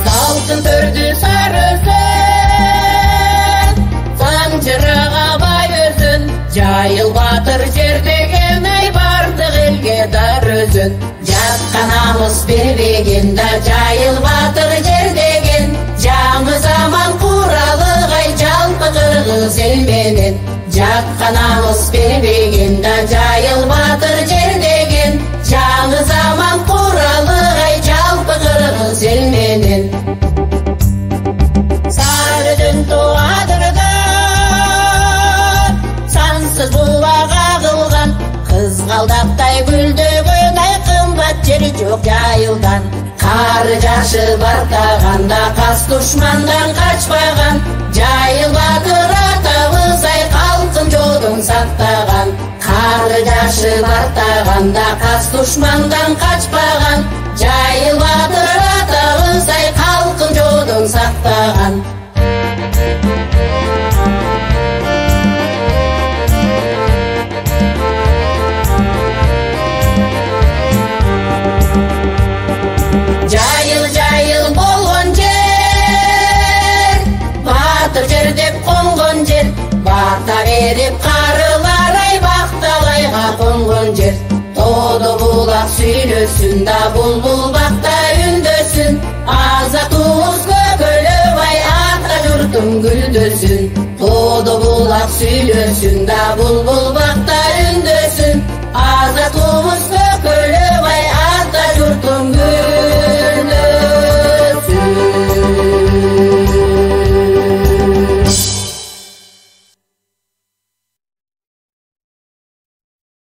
Saltın tördü sarısın, sancırığa bayısın. Jayıl batır jerdegen ay bardıq elge dar özün. Жатқанамыз бербегенде жайыл батыр жердеген. Жаңы заман куралык ай жалпы кыргыз эл менен. Жатқанамыз бербегенде жайыл батыр жердеген. Жаңы заман куралык ай жалпы кыргыз эл менен. Сарыдын туадырдан сансыз булак агылган, кызгалдактай гүлдөгөн ай кымбат жер жок жайылган. Кары жашы бартаганда кас душмандан качпаган. Жайыл батыр атабыз ай калкын жодон сактаган. Кары жашы бартаганда кас душмандан качпаган. Жайыл батыр атабыз ай калкын жодон сактаган. Жайыл болгон жер, батыр жер деп конгон жер. Бата берип карылар ай бакталайга конгон жер. Тоодо булак сүйлөсүн да булбул бакта үндөсүн. Азатыбыз көкөлөп ай ата журтум гүлдөсүн. Тоодо булак сүйлөсүн да булбул бакта